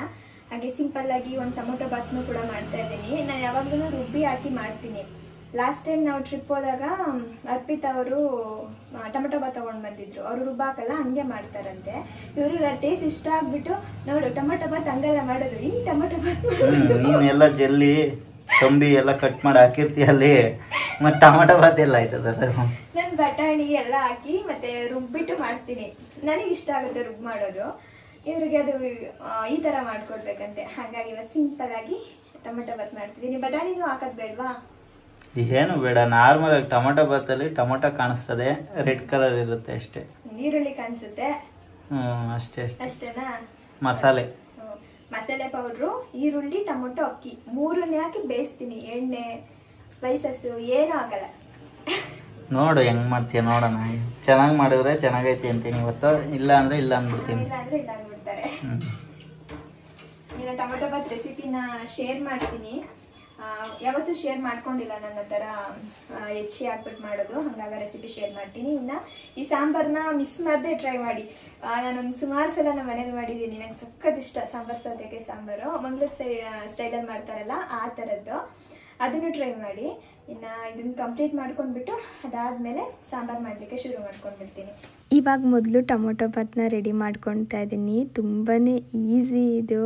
ಹಾಗೆ ಸಿಂಪಲ್ ಆಗಿ ಒಂದು ಟೊಮೊಟೊ ಬಾತ್ನು ಕೂಡ ಮಾಡ್ತಾ ಇದ್ದೀನಿ. ನಾನು ಯಾವಾಗ್ಲೂ ರುಬ್ಬಿ ಹಾಕಿ ಮಾಡ್ತೀನಿ. ಲಾಸ್ಟ್ ಟೈಮ್ ನಾವು ಟ್ರಿಪ್ ಹೋದಾಗ ಅರ್ಪಿತಾ ಅವರು ಟೊಮೊಟೊ ಬಾತ್ ತಗೊಂಡ್ ಬಂದಿದ್ರು, ಅವ್ರು ರುಬ್ಬಾಕಲ್ಲ ಹಂಗೆ ಮಾಡ್ತಾರಂತೆ. ಇವ್ರಿಗೆ ಟೇಸ್ಟ್ ಇಷ್ಟ ಆಗ್ಬಿಟ್ಟು, ನೋಡು ಟೊಮೊಟೊ ಬಾತ್ ಹಂಗೆಲ್ಲ ಮಾಡೋದು, ಹಿಂಗ್ ಟೊಮೊಟೊ ಬಾತ್ ನೀನೆಲ್ಲ ಜಲ್ಲಿ ಕಂಬಿ ಎಲ್ಲ ಕಟ್ ಮಾಡಿ ಹಾಕಿರ್ತೀಯ ಅಲ್ಲಿ, ಮತ್ತೆ ಟೊಮೊಟೊ ಬಾತ್ ಎಲ್ಲ ಆಯ್ತದ. ನಾನು ಬಟಾಣಿ ಎಲ್ಲ ಹಾಕಿ ಮತ್ತೆ ರುಬ್ಬಿಟ್ಟು ಮಾಡ್ತೀನಿ, ನನಗೆ ಇಷ್ಟ ಆಗುತ್ತೆ ರುಬ್ ಮಾಡೋದು. ಇವ್ರಿಗೆ ಅದು ಈ ತರ ಮಾಡ್ಕೊಡ್ಬೇಕಂತೆ, ಹಾಗಾಗಿ ಇವತ್ತು ಸಿಂಪಲ್ ಆಗಿ ಟೊಮೊಟೊ ಬಾತ್ ಮಾಡ್ತಿದ್ದೀನಿ. ಬಟಾಣಿನೂ ಹಾಕೋದ್ ಬೇಡವಾ? ಏನು ಬೇಡ, ನಾರ್ಮಲ್ ಆಗಿ ಟೊಮೊಟೊ ಬಾತಲ್ಲಿ ಟೊಮೊಟೊ ಕಾಣಿಸ್ತದೆ, ರೆಡ್ ಕಲರ್ ಇರುತ್ತೆ ಅಷ್ಟೇ, ಈರುಳ್ಳಿ ಕಾಣಿಸುತ್ತೆ ಅಷ್ಟೇ. ಅಷ್ಟೇನಾ? ಮಸಾಲೆ ಪೌಡ್ರು, ಈರುಳ್ಳಿ, ಟೊಮೊಟೊ, ಅಕ್ಕಿ ಮೂರನ್ನೇ ಹಾಕಿ ಬೇಯಿಸ್ತೀನಿ. ಎಣ್ಣೆ, ಸ್ಪೈಸಸ್ ಏನು ಹಾಕಲ್ಲ. ನೋಡು ಹೆಂಗ್ ಮಾಡ್ತೀಯ ನೋಡೋಣ. ಚೆನ್ನಾಗಿ ಮಾಡಿದ್ರೆ ಚೆನ್ನಾಗೈತಿ ಅಂತೀನಿ ಇವತ್ತು, ಇಲ್ಲ ಅಂದ್ರೆ ಇಲ್ಲ ಅಂದ್ಬಿಡ್ತೀನಿ. ಇಲ್ಲ ಅಂದ್ರೆ ಇಲ್ಲ ಅಂದ್ಬಿಡ್ತಾರೆ. ಈಗ ಟೊಮೊಟೊ ಬಾತ್ ರೆಸಿಪಿನ ಶೇರ್ ಮಾಡ್ತೀನಿ. ಯಾವತ್ತೂ ಶೇರ್ ಮಾಡ್ಕೊಂಡಿಲ್ಲ ನನ್ನ ಹತ್ರ ಹೆಚ್ಚಿ ಹಾಕ್ಬಿಟ್ಟು ಮಾಡೋದು, ಹಂಗಾಗ ರೆಸಿಪಿ ಶೇರ್ ಮಾಡ್ತೀನಿ. ಇನ್ನ ಈ ಸಾಂಬಾರ್ನ ಮಿಸ್ ಮಾಡದೆ ಟ್ರೈ ಮಾಡಿ. ನಾನೊಂದು ಸುಮಾರು ಸಲ ನಮ್ಮ ಮನೇಲಿ ಮಾಡಿದ್ದೀನಿ, ನಂಗೆ ಸಖತ್ ಇಷ್ಟ ಸಾಂಬಾರ್ ಸೌತೆಕಾಯಿ ಸಾಂಬಾರು. ಮಂಗಳೂರು ಸ್ಟೈಲಲ್ಲಿ ಮಾಡ್ತಾರಲ್ಲ ಆ ಥರದ್ದು, ಅದನ್ನು ಟ್ರೈ ಮಾಡಿ. ಇನ್ನು ಇದನ್ನ ಕಂಪ್ಲೀಟ್ ಮಾಡ್ಕೊಂಡ್ಬಿಟ್ಟು ಅದಾದ್ಮೇಲೆ ಸಾಂಬಾರ್ ಮಾಡಲಿಕ್ಕೆ ಶುರು ಮಾಡ್ಕೊಂಡ್ಬಿಡ್ತೀನಿ. ಇವಾಗ ಮೊದಲು ಟೊಮೊಟೊ ಬಾತ್ನ ರೆಡಿ ಮಾಡ್ಕೊಳ್ತಾ ಇದ್ದೀನಿ. ತುಂಬಾ ಈಸಿ ಇದು,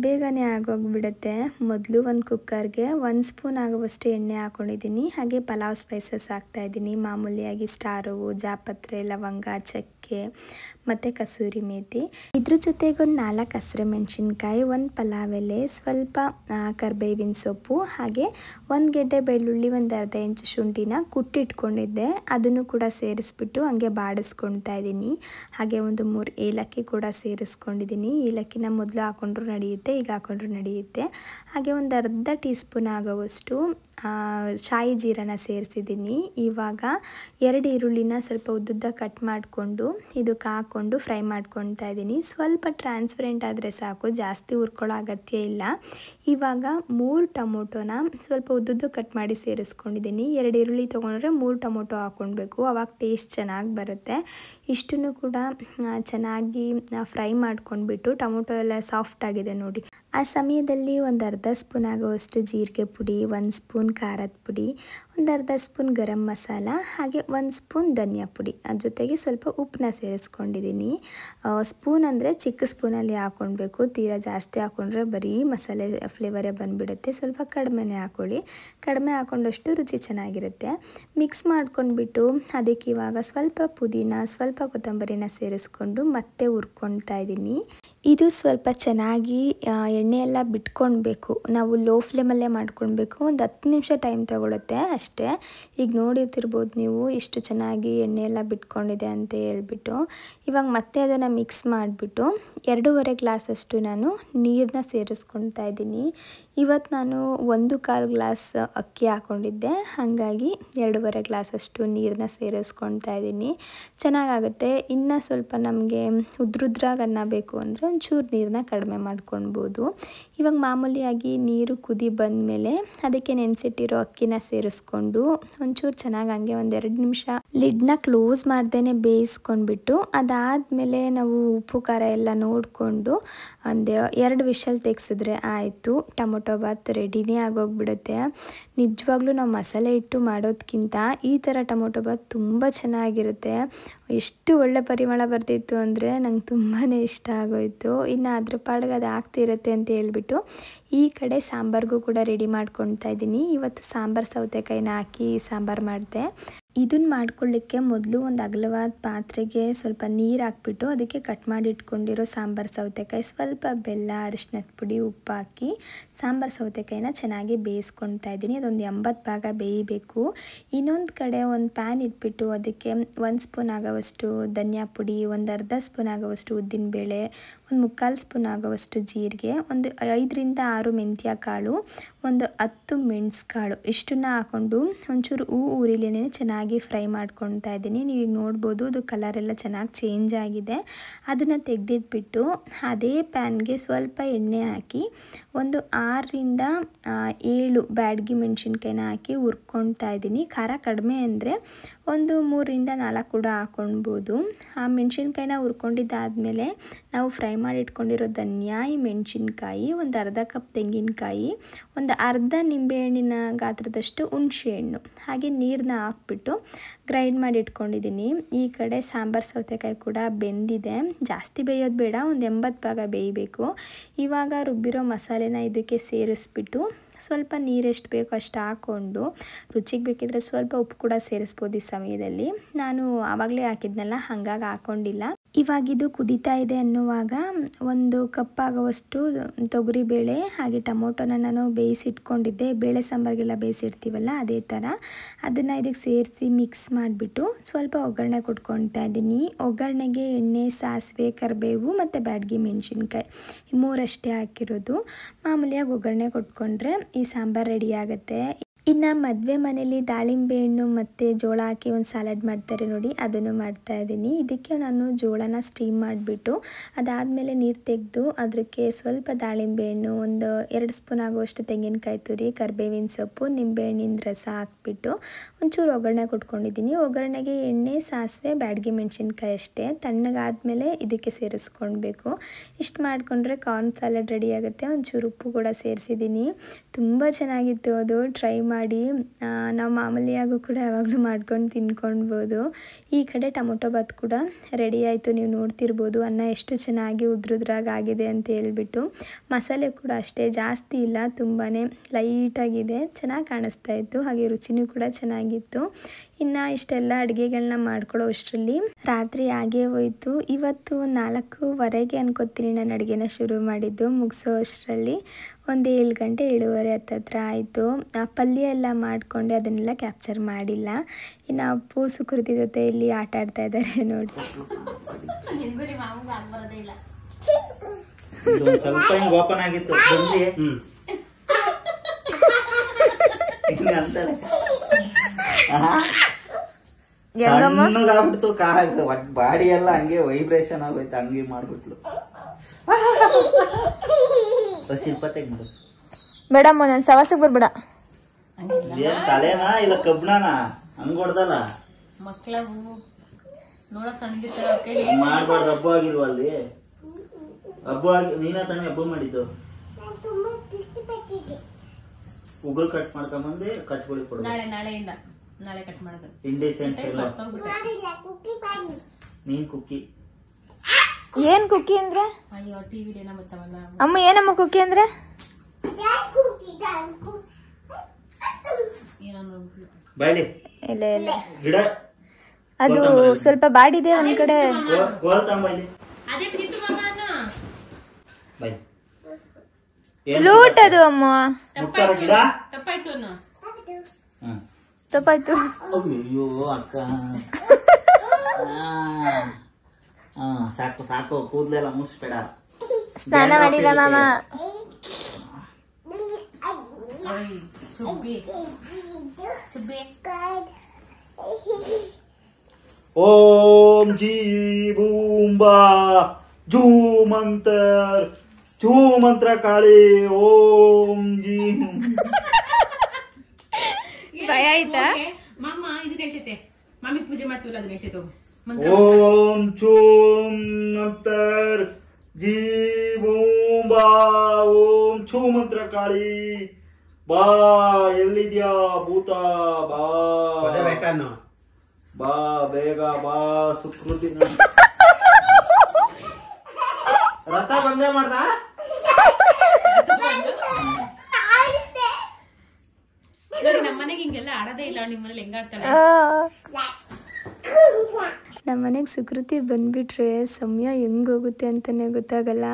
ಬೇಗನೆ ಆಗೋಗ್ಬಿಡುತ್ತೆ. ಮೊದಲು ಒಂದು ಕುಕ್ಕರ್ಗೆ 1 ಸ್ಪೂನ್ ಆಗುವಷ್ಟು ಎಣ್ಣೆ ಹಾಕ್ಕೊಂಡಿದ್ದೀನಿ. ಹಾಗೆ ಪಲಾವ್ ಸ್ಪೈಸಸ್ ಹಾಕ್ತಾಯಿದ್ದೀನಿ, ಮಾಮೂಲಿಯಾಗಿ ಸ್ಟಾರು, ಜಾಪತ್ರೆ, ಲವಂಗ, ಚಕ್ಕೆ ಮತ್ತು ಕಸೂರಿ ಮೇಥಿ. ಇದ್ರ ಜೊತೆಗೆ ಒಂದು 4 ಹಸಿರು ಮೆಣಸಿನ್ಕಾಯಿ, 1 ಪಲಾವ್ ಎಲೆ, ಸ್ವಲ್ಪ ಕರಿಬೇವಿನ ಸೊಪ್ಪು, ಹಾಗೆ 1 ಗೆಡ್ಡೆ ಬೆಳ್ಳುಳ್ಳಿ, 1 ಅರ್ಧ ಇಂಚು ಶುಂಠಿನ ಕುಟ್ಟಿಟ್ಕೊಂಡಿದ್ದೆ, ಅದನ್ನು ಕೂಡ ಸೇರಿಸ್ಬಿಟ್ಟು ಹಂಗೆ ಬಾಡಿಸ್ಕೊಳ್ತಾ ಇದ್ದೀನಿ. ಹಾಗೆ ಒಂದು 3 ಏಲಕ್ಕಿ ಕೂಡ ಸೇರಿಸ್ಕೊಂಡಿದ್ದೀನಿ. ಏಲಕ್ಕಿನ ಮೊದಲು ಹಾಕೊಂಡ್ರು ನಡೆಯುತ್ತೆ, ಈಗ ಹಾಕೊಂಡ್ರು ನಡೆಯುತ್ತೆ. ಹಾಗೆ ಒಂದು ಅರ್ಧ ಟೀ ಸ್ಪೂನ್ ಆಗೋವಷ್ಟು ಶಾಯಿ ಜೀರನ ಸೇರಿಸಿದ್ದೀನಿ. ಇವಾಗ 2 ಈರುಳ್ಳಿನ ಸ್ವಲ್ಪ ಉದ್ದುದ್ದ ಕಟ್ ಮಾಡಿಕೊಂಡು ಇದಕ್ಕೆ ಹಾಕ್ಕೊಂಡು ಫ್ರೈ ಮಾಡ್ಕೊಳ್ತಾ ಇದ್ದೀನಿ. ಸ್ವಲ್ಪ ಟ್ರಾನ್ಸ್ಪರೆಂಟ್ ಆದರೆ ಸಾಕು, ಜಾಸ್ತಿ ಹುರ್ಕೊಳ್ಳೋ ಅಗತ್ಯ ಇಲ್ಲ. ಇವಾಗ 3 ಟೊಮೊಟೊನ ಸ್ವಲ್ಪ ಉದ್ದುದ್ದು ಕಟ್ ಮಾಡಿ ಸೇರಿಸ್ಕೊಂಡಿದ್ದೀನಿ. 2 ಈರುಳ್ಳಿ ತೊಗೊಂಡ್ರೆ 3 ಟೊಮೊಟೊ ಹಾಕ್ಕೊಳ್ಬೇಕು, ಅವಾಗ ಟೇಸ್ಟ್ ಚೆನ್ನಾಗಿ ಬರುತ್ತೆ. ಇಷ್ಟನ್ನು ಕೂಡ ಚೆನ್ನಾಗಿ ಫ್ರೈ ಮಾಡ್ಕೊಂಡ್ಬಿಟ್ಟು, ಟೊಮೊಟೊ ಎಲ್ಲ ಸಾಫ್ಟ್ ಆಗಿದೆ ನೋಡಿ, ಆ ಸಮಯದಲ್ಲಿ ಒಂದು ಅರ್ಧ ಸ್ಪೂನ್ ಆಗುವಷ್ಟು ಜೀರಿಗೆ ಪುಡಿ, 1 ಸ್ಪೂನ್ ಖಾರದ ಪುಡಿ, ಒಂದು ಅರ್ಧ ಸ್ಪೂನ್ ಗರಂ ಮಸಾಲ, ಹಾಗೆ 1 ಸ್ಪೂನ್ ಧನಿಯಾ ಪುಡಿ, ಅದ್ರ ಜೊತೆಗೆ ಸ್ವಲ್ಪ ಉಪ್ಪನ್ನ ಸೇರಿಸ್ಕೊಂಡಿದ್ದೀನಿ. ಸ್ಪೂನ್ ಅಂದರೆ ಚಿಕ್ಕ ಸ್ಪೂನಲ್ಲಿ ಹಾಕ್ಕೊಳ್ಬೇಕು, ತೀರಾ ಜಾಸ್ತಿ ಹಾಕ್ಕೊಂಡ್ರೆ ಬರೀ ಮಸಾಲೆ ಫ್ಲೇವರೇ ಬಂದುಬಿಡುತ್ತೆ. ಸ್ವಲ್ಪ ಕಡಿಮೆನೇ ಹಾಕ್ಕೊಳ್ಳಿ, ಕಡಿಮೆ ಹಾಕ್ಕೊಂಡಷ್ಟು ರುಚಿ ಚೆನ್ನಾಗಿರುತ್ತೆ. ಮಿಕ್ಸ್ ಮಾಡ್ಕೊಂಡ್ಬಿಟ್ಟು ಅದಕ್ಕೆ ಇವಾಗ ಸ್ವಲ್ಪ ಪುದೀನ, ಸ್ವಲ್ಪ ಕೊತ್ತಂಬರಿನ ಸೇರಿಸ್ಕೊಂಡು ಮತ್ತೆ ಹುರ್ಕೊಳ್ತಾ ಇದ್ದೀನಿ. ಇದು ಸ್ವಲ್ಪ ಚೆನ್ನಾಗಿ ಎಣ್ಣೆ ಎಲ್ಲ ಬಿಟ್ಕೊಳ್ಬೇಕು. ನಾವು ಲೋ ಫ್ಲೇಮಲ್ಲೇ ಮಾಡ್ಕೊಳ್ಬೇಕು. ಒಂದು 10 ನಿಮಿಷ ಟೈಮ್ ತಗೊಳುತ್ತೆ ಅಷ್ಟೇ. ಈಗ ನೋಡಿರ್ತಿರ್ಬೋದು ನೀವು ಇಷ್ಟು ಚೆನ್ನಾಗಿ ಎಣ್ಣೆ ಎಲ್ಲ ಬಿಟ್ಕೊಂಡಿದೆ ಅಂತ ಹೇಳ್ಬಿಟ್ಟು. ಇವಾಗ ಮತ್ತೆ ಅದನ್ನು ಮಿಕ್ಸ್ ಮಾಡಿಬಿಟ್ಟು 2.5 ಗ್ಲಾಸಷ್ಟು ನಾನು ನೀರನ್ನ ಸೇರಿಸ್ಕೊಳ್ತಾ ಇದ್ದೀನಿ. ಇವತ್ತು ನಾನು 1/4 ಗ್ಲಾಸ್ ಅಕ್ಕಿ ಹಾಕ್ಕೊಂಡಿದ್ದೆ, ಹಾಗಾಗಿ 2.5 ಗ್ಲಾಸಷ್ಟು ನೀರನ್ನ ಸೇರಿಸ್ಕೊಳ್ತಾ ಇದ್ದೀನಿ. ಚೆನ್ನಾಗಾಗುತ್ತೆ. ಇನ್ನು ಸ್ವಲ್ಪ ನಮಗೆ ಉದ್ರುದ್ರಾಗಿ ಅನ್ನ ಬೇಕು ಅಂದರೆ ಒಂಚೂರು ನೀರನ್ನ ಕಡಿಮೆ ಮಾಡ್ಕೊಳ್ಬೋದು. ಇವಾಗ ಮಾಮೂಲಿಯಾಗಿ ನೀರು ಕುದಿ ಬಂದಮೇಲೆ ಅದಕ್ಕೆ ನೆನೆಸಿಟ್ಟಿರೋ ಅಕ್ಕಿನ ಸೇರಿಸ್ಕೊಂಡು ಒಂಚೂರು ಚೆನ್ನಾಗಿ ಹಂಗೆ 1-2 ನಿಮಿಷ ಲಿಡ್ನ ಕ್ಲೋಸ್ ಮಾಡ್ದೇ ಬೇಯಿಸ್ಕೊಂಡ್ಬಿಟ್ಟು ಅದಾದಮೇಲೆ ನಾವು ಉಪ್ಪು ಖಾರ ಎಲ್ಲ ನೋಡಿಕೊಂಡು ಒಂದು 2 ವಿಷಲ್ ತೆಗೆಸಿದ್ರೆ ಆಯಿತು. ಟೊಮೊಟೊ ಬಾತ್ ರೆಡಿನೇ ಆಗೋಗ್ಬಿಡುತ್ತೆ. ನಿಜವಾಗ್ಲೂ ನಾವು ಮಸಾಲೆ ಇಟ್ಟು ಮಾಡೋದಕ್ಕಿಂತ ಈ ಥರ ಟೊಮೊಟೊ ಬಾತ್ ತುಂಬ ಚೆನ್ನಾಗಿರುತ್ತೆ. ಎಷ್ಟು ಒಳ್ಳೆ ಪರಿಮಳ ಬರ್ತಿತ್ತು ಅಂದರೆ ನಂಗೆ ತುಂಬಾ ಇಷ್ಟ ಆಗೋಯಿತು. ಇನ್ನು ಅದ್ರ ಪಾಡಿಗೆ ಅದು ಆಗ್ತಿರುತ್ತೆ ಅಂತ ಹೇಳ್ಬಿಟ್ಟು ಈ ಕಡೆ ಸಾಂಬಾರಿಗೂ ಕೂಡ ರೆಡಿ ಮಾಡ್ಕೊಳ್ತಾ ಇದ್ದೀನಿ. ಇವತ್ತು ಸಾಂಬಾರು ಸೌತೆಕಾಯಿನ ಹಾಕಿ ಸಾಂಬಾರು ಮಾಡಿದೆ. ಇದನ್ನು ಮಾಡ್ಕೊಳ್ಳಿಕ್ಕೆ ಮೊದಲು ಒಂದು ಅಗಲವಾದ ಪಾತ್ರೆಗೆ ಸ್ವಲ್ಪ ನೀರು ಹಾಕ್ಬಿಟ್ಟು ಅದಕ್ಕೆ ಕಟ್ ಮಾಡಿ ಇಟ್ಕೊಂಡಿರೋ ಸಾಂಬಾರು ಸೌತೆಕಾಯಿ, ಸ್ವಲ್ಪ ಬೆಲ್ಲ, ಅರಿಶಿನದ ಪುಡಿ, ಉಪ್ಪು ಹಾಕಿ ಸಾಂಬಾರು ಸೌತೆಕಾಯಿನ ಚೆನ್ನಾಗಿ ಬೇಯಿಸ್ಕೊಳ್ತಾ ಇದ್ದೀನಿ. ಅದೊಂದು 80 ಭಾಗ ಬೇಯಬೇಕು. ಇನ್ನೊಂದು ಕಡೆ ಒಂದು ಪ್ಯಾನ್ ಇಟ್ಬಿಟ್ಟು ಅದಕ್ಕೆ 1 ಸ್ಪೂನ್ ಆಗೋವಷ್ಟು ಧನಿಯಾ ಪುಡಿ, ಒಂದು ಅರ್ಧ ಸ್ಪೂನ್ ಆಗೋವಷ್ಟು ಉದ್ದಿನಬೇಳೆ, ಒಂದು 3/4 ಸ್ಪೂನ್ ಆಗೋವಷ್ಟು ಜೀರಿಗೆ, ಒಂದು 5ರಿಂದ 6 ಮೆಂತ್ಯ ಕಾಳು, ಒಂದು 10 ಮೆಣಸು ಕಾಳು ಇಷ್ಟನ್ನು ಹಾಕ್ಕೊಂಡು ಒಂಚೂರು ಉರಿಲೇನೆ ಚೆನ್ನಾಗಿ ಫ್ರೈ ಮಾಡ್ಕೊಳ್ತಾ ಇದ್ದೀನಿ. ನೀವೀಗ ನೋಡ್ಬೋದು ಅದು ಕಲರ್ ಎಲ್ಲ ಚೆನ್ನಾಗಿ ಚೇಂಜ್ ಆಗಿದೆ. ಅದನ್ನು ತೆಗೆದಿಟ್ಬಿಟ್ಟು ಅದೇ ಪ್ಯಾನ್ಗೆ ಸ್ವಲ್ಪ ಎಣ್ಣೆ ಹಾಕಿ ಒಂದು 6ರಿಂದ 7 ಬ್ಯಾಡಗಿ ಮೆಣಸಿನ್ಕಾಯಿನ ಹಾಕಿ ಹುರ್ಕೊಳ್ತಾ ಇದ್ದೀನಿ. ಖಾರ ಕಡಿಮೆ ಅಂದರೆ ಒಂದು 3ರಿಂದ 4 ಕೂಡ ಹಾಕ್ಕೊಳ್ಬೋದು. ಆ ಮೆಣಸಿನ್ಕಾಯಿನ ಹುರ್ಕೊಂಡಿದ್ದಾದಮೇಲೆ ನಾವು ಫ್ರೈ ಮಾಡಿ ಇಟ್ಕೊಂಡಿರೋ ಧನಿಯಾ, ಮೆಣಸಿನ್ಕಾಯಿ, ಒಂದು ಅರ್ಧ ಕಪ್ ತೆಂಗಿನಕಾಯಿ, ಒಂದು ಅರ್ಧ ನಿಂಬೆಹಣ್ಣಿನ ಗಾತ್ರದಷ್ಟು ಹುಣಸೆ ಹಣ್ಣು, ಹಾಗೆ ನೀರನ್ನ ಹಾಕ್ಬಿಟ್ಟು ಗ್ರೈಂಡ್ ಮಾಡಿ ಇಟ್ಕೊಂಡಿದ್ದೀನಿ. ಈ ಕಡೆ ಸಾಂಬಾರು ಸೌತೆಕಾಯಿ ಕೂಡ ಬೆಂದಿದೆ. ಜಾಸ್ತಿ ಬೇಯೋದು ಬೇಡ, ಒಂದು 80 ಭಾಗ ಬೇಯಬೇಕು. ಇವಾಗ ರುಬ್ಬಿರೋ ಮಸಾಲೆನ ಇದಕ್ಕೆ ಸೇರಿಸ್ಬಿಟ್ಟು ಸ್ವಲ್ಪ ನೀರೆಷ್ಟು ಬೇಕೋ ಅಷ್ಟು ಹಾಕ್ಕೊಂಡು ರುಚಿಗೆ ಬೇಕಿದ್ರೆ ಸ್ವಲ್ಪ ಉಪ್ಪು ಕೂಡ ಸೇರಿಸ್ಬೋದು. ಈ ಸಮಯದಲ್ಲಿ ನಾನು ಆವಾಗಲೇ ಹಾಕಿದ್ನಲ್ಲ, ಹಾಗಾಗಿ ಹಾಕ್ಕೊಂಡಿಲ್ಲ. ಇವಾಗಿದು ಕುದೀತಾ ಇದೆ ಅನ್ನುವಾಗ 1 ಕಪ್ ಆಗುವಷ್ಟು ತೊಗರಿಬೇಳೆ ಹಾಗೆ ಟೊಮೊಟೊನ ನಾನು ಬೇಯಿಸಿಟ್ಕೊಂಡಿದ್ದೆ. ಬೇಳೆ ಸಾಂಬಾರಿಗೆಲ್ಲ ಬೇಯಿಸಿಡ್ತೀವಲ್ಲ ಅದೇ ಥರ ಅದನ್ನು ಇದಕ್ಕೆ ಸೇರಿಸಿ ಮಿಕ್ಸ್ ಮಾಡಿಬಿಟ್ಟು ಸ್ವಲ್ಪ ಒಗ್ಗರಣೆ ಕೊಟ್ಕೊಳ್ತಾ ಇದ್ದೀನಿ. ಒಗ್ಗರಣೆಗೆ ಎಣ್ಣೆ, ಸಾಸಿವೆ, ಕರಿಬೇವು ಮತ್ತು ಬ್ಯಾಡಗಿ ಮೆಣಸಿನ್ಕಾಯಿ ಈ 3 ಅಷ್ಟೇ ಹಾಕಿರೋದು. ಮಾಮೂಲಿಯಾಗಿ ಒಗ್ಗರಣೆ ಕೊಟ್ಕೊಂಡ್ರೆ ಈ ಸಾಂಬಾರು ರೆಡಿ ಆಗುತ್ತೆ. ಇನ್ನು ಮದುವೆ ಮನೇಲಿ ದಾಳಿಂಬೆ ಹಣ್ಣು ಮತ್ತು ಜೋಳ ಹಾಕಿ ಒಂದು ಸಲಾಡ್ ಮಾಡ್ತಾರೆ ನೋಡಿ, ಅದನ್ನು ಮಾಡ್ತಾಯಿದ್ದೀನಿ. ಇದಕ್ಕೆ ನಾನು ಜೋಳನ ಸ್ಟೀಮ್ ಮಾಡಿಬಿಟ್ಟು ಅದಾದಮೇಲೆ ನೀರು ತೆಗೆದು ಅದಕ್ಕೆ ಸ್ವಲ್ಪ ದಾಳಿಂಬೆ ಹಣ್ಣು, ಒಂದು 2 ಸ್ಪೂನ್ ಆಗುವಷ್ಟು ತೆಂಗಿನಕಾಯಿ ತುರಿ, ಕರಿಬೇವಿನ ಸೊಪ್ಪು, ನಿಂಬೆಹಣ್ಣಿನ ರಸ ಹಾಕ್ಬಿಟ್ಟು ಒಂಚೂರು ಒಗ್ಗರಣೆ ಕೊಟ್ಕೊಂಡಿದ್ದೀನಿ. ಒಗ್ಗರಣೆಗೆ ಎಣ್ಣೆ, ಸಾಸಿವೆ, ಬ್ಯಾಡಗಿ ಮೆಣಸಿನ್ಕಾಯಿ ಅಷ್ಟೇ. ತಣ್ಣಗಾದಮೇಲೆ ಇದಕ್ಕೆ ಸೇರಿಸ್ಕೊಳ್ಬೇಕು. ಇಷ್ಟು ಮಾಡಿಕೊಂಡ್ರೆ ಕಾರ್ನ್ ಸಲಾಡ್ ರೆಡಿ ಆಗುತ್ತೆ. ಒಂಚೂರು ಉಪ್ಪು ಕೂಡ ಸೇರಿಸಿದ್ದೀನಿ. ತುಂಬ ಚೆನ್ನಾಗಿತ್ತು ಅದು. ಟ್ರೈ ಮಾಡಿ. ನಾವು ಮಾಮೂಲಿಯಾಗೂ ಕೂಡ ಯಾವಾಗಲೂ ಮಾಡ್ಕೊಂಡು ತಿನ್ಕೊಳ್ಬೋದು. ಈ ಕಡೆ ಟೊಮೊಟೊ ಬಾತ್ ಕೂಡ ರೆಡಿ ಆಯಿತು. ನೀವು ನೋಡ್ತಿರ್ಬೋದು ಅನ್ನ ಎಷ್ಟು ಚೆನ್ನಾಗಿ ಉದ್ರುದ್ರಾಗಿದೆ ಅಂತ ಹೇಳ್ಬಿಟ್ಟು. ಮಸಾಲೆ ಕೂಡ ಅಷ್ಟೇ ಜಾಸ್ತಿ ಇಲ್ಲ, ತುಂಬಾ ಲೈಟಾಗಿದೆ, ಚೆನ್ನಾಗಿ ಕಾಣಿಸ್ತಾ ಇತ್ತು. ಹಾಗೆ ರುಚಿನೂ ಕೂಡ ಚೆನ್ನಾಗಿತ್ತು. ಇನ್ನು ಇಷ್ಟೆಲ್ಲ ಅಡುಗೆಗಳನ್ನ ಮಾಡ್ಕೊಳ್ಳೋ ಅಷ್ಟರಲ್ಲಿ ರಾತ್ರಿ ಆಗೇ ಹೋಯಿತು. ಇವತ್ತು 4:15 ಅನ್ಕೋತೀನಿ ನಾನು ಅಡುಗೆನ ಶುರು ಮಾಡಿದ್ದು. ಮುಗಿಸೋ ಅಷ್ಟರಲ್ಲಿ ಒಂದು 7 ಗಂಟೆ 7:15 ಹತ್ತತ್ರ ಆಯಿತು. ಪಲ್ಯ ಎಲ್ಲ ಮಾಡಿಕೊಂಡೆ, ಅದನ್ನೆಲ್ಲ ಕ್ಯಾಪ್ಚರ್ ಮಾಡಿಲ್ಲ. ಇನ್ನು ಅಪ್ಪು ಸುಕೃತಿ ಜೊತೆ ಇಲ್ಲಿ ಆಟ ಆಡ್ತಾ ಇದ್ದಾರೆ ನೋಡಿ. ಸ್ವಲ್ಪ ಹಿಂಗ್ ಓಪನ್ ಆಗಿತ್ತು ಆಗ್ಬಿಡ್ತು. ಬಾಡಿ ಎಲ್ಲ ಹಂಗೆ ವೈಬ್ರೇಷನ್ ಆಗೋಯ್ತು, ಹಂಗೆ ಮಾಡ್ಬಿಟ್ಲು. ಬೇಡಮ್ಮ, ನಾನು ಸವಾಸಕ್ಕೆ ಬರ್ಬೇಡ. ಏನ್ ತಲೆನಾ ಇಲ್ಲ ಕಬ್ಬಣನ ಹಂಗ ಹೊಡ್ದಲ್ಲ ಮಕ್ಳವು ನೋಡಕ್ ಮಾಡ್ಬಾರ್ದು. ಹಬ್ಬ ಆಗಿಲ್ವ ಅಲ್ಲಿ? ಹಬ್ಬ ಆಗಿ ನೀನ ತಾನೇ ಹಬ್ಬ ಮಾಡಿದ್ದು. ಉಗುರು ಕಟ್ ಮಾಡ್ಕೊಂಬಂದು ಕಚ್ಕೊಳ್ಳಿ ಕೊಡು. ನಾಳೆಯಿಂದ ನಾಳೆ ಕಟ್ ಮಾಡೋದು. ಇಂಡಿಸೆಂಟ್ ಎಲ್ಲ ನೀನ್ ಕುಕ್ಕಿ. ಏನ್ ಕುಕ್ಕಿ ಅಂದ್ರೆ? ಅಯ್ಯೋ ಟಿವಿಲಿ ಏನೋ ಬರ್ತಾವಲ್ಲ. ಅಮ್ಮ ಏನಮ್ಮ ಕುಕ್ಕಿ ಅಂದ್ರೆ? ಬಾಯ್ಲಿ ಇಲ್ಲ ಇಲ್ಲ, ಗಿಡ ಅದು ಸ್ವಲ್ಪ ಬಾಡಿದೆ ಒಂದ್ ಕಡೆ. ಗೋಲ್ ತಗೊಂಬಲ್ಲಿ ಅದೇ ಬಿದ್ದಿತ್ತು ಮಾಮ ಅನ್ನು. ಬಾಯ್ ಲೂಟ್ ಅದು ಅಮ್ಮ. ಮುಟ್ಟಾರ ಗಿಡ ತಪ್ಪಾಯ್ತು ಅನ್ನು. ತಪ್ಪಾಯ್ತು. ಅಯ್ಯೋ ಅಕ್ಕ. ಸಾಕು ಸಾಕು, ಕೂದಲೆಲ್ಲ ಮುಗಿಸ್ಬೇಡ. ಸ್ನಾನ ಮಾಡಿಲ್ಲ ಮಾಮ. ಚುಬ್ಬಿ ಚುಬ್ಬಿ. ಓಂ ಜೀ ಬೂಂಬಾ ಜೂ ಮಂತ್ರ ಕಾಳಿ. ಓಂ ಜೀ. ಭಯ ಆಯ್ತಾ? ಮಾಮ ಇದು ನೆಡ್ತೈತೆ, ಮಾಮಿ ಪೂಜೆ ಮಾಡ್ತೀವಲ್ಲ ಅದು ನೆಡ್ತೈತೆ. ಓಂ ಚೂಂ ಮಂತ್ರ ಜೀ ಬೂಂಬಾ ಓಂ ಚೂ ಮಂತ್ರ ಕಾಳಿ. ಬಾ ಎಲ್ಲಿದ್ಯಾ ಭೂತ, ಬಾ ಬಾ ಬೇಗ ಬಾ. ಸುಕೃತಿ ರಥ ಭಂಗ ಮಾಡ್ದ. ನೋಡಿ ನಮ್ಮ ಮನೆಗೆ ಹಿಂಗೆಲ್ಲ ಆಡೋದೇ ಇಲ್ಲ. ನಿಮ್ಮ ಮನೇಲಿ ಹೆಂಗಾಡ್ತಾಳೆ? ನಮ್ಮ ಮನೆಗೆ ಸುಕೃತಿ ಬಂದುಬಿಟ್ರೆ ಸಮಯ ಹೆಂಗೆ ಹೋಗುತ್ತೆ ಅಂತಲೇ ಗೊತ್ತಾಗಲ್ಲ.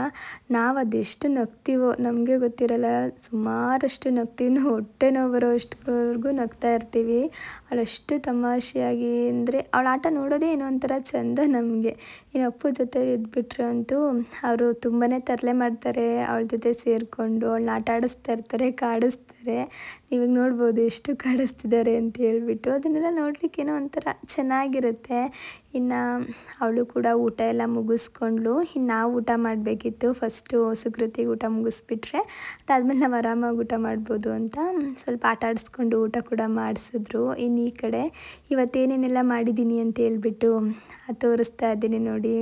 ನಾವು ಅದೆಷ್ಟು ನಗ್ತೀವೋ ನಮಗೆ ಗೊತ್ತಿರಲ್ಲ. ಸುಮಾರಷ್ಟು ನಗ್ತೀವಿ. ನಾವು ಹೊಟ್ಟೆ ನೋವು ಬರೋ ಅಷ್ಟವರೆಗೂ ನಗ್ತಾ ಇರ್ತೀವಿ. ಅವಳಷ್ಟು ತಮಾಷೆಯಾಗಿ ಅಂದರೆ ಅವಳ ಆಟ ನೋಡೋದೇ ಏನೋ ಒಂಥರ ಚೆಂದ ನಮಗೆ. ಇನ್ನು ಅಪ್ಪು ಜೊತೆ ಇದ್ಬಿಟ್ರೆ ಅಂತೂ ಅವರು ತುಂಬಾ ತರಲೆ ಮಾಡ್ತಾರೆ. ಅವಳ ಜೊತೆ ಸೇರಿಕೊಂಡು ಅವಳನ್ನ ಆಟ ಆಡಿಸ್ತಾ ಇರ್ತಾರೆ, ಕಾಡಿಸ್ತಾರೆ. ನೀವಾಗ ನೋಡ್ಬೋದು ಎಷ್ಟು ಕಾಡಿಸ್ತಿದ್ದಾರೆ ಅಂತ ಹೇಳ್ಬಿಟ್ಟು. ಅದನ್ನೆಲ್ಲ ನೋಡಲಿಕ್ಕೇನೋ ಒಂಥರ ಚೆನ್ನಾಗಿರುತ್ತೆ. ಇನ್ನು ಅವಳು ಕೂಡ ಊಟ ಎಲ್ಲ ಮುಗಿಸ್ಕೊಂಡ್ಳು. ಇನ್ನು ನಾವು ಊಟ ಮಾಡಬೇಕಿತ್ತು. ಫಸ್ಟು ಸುಕೃತಿಗೆ ಊಟ ಮುಗಿಸ್ಬಿಟ್ರೆ ಅದಾದಮೇಲೆ ನಾವು ಆರಾಮಾಗಿ ಊಟ ಮಾಡ್ಬೋದು ಅಂತ ಸ್ವಲ್ಪ ಆಟ ಆಡಿಸ್ಕೊಂಡು ಊಟ ಕೂಡ ಮಾಡಿಸಿದ್ರು. ಇನ್ನು ಈ ಕಡೆ ಇವತ್ತೇನೇನೆಲ್ಲ ಮಾಡಿದ್ದೀನಿ ಅಂತ ಹೇಳ್ಬಿಟ್ಟು ತೋರಿಸ್ತಾ ಇದ್ದೀನಿ ನೋಡಿ.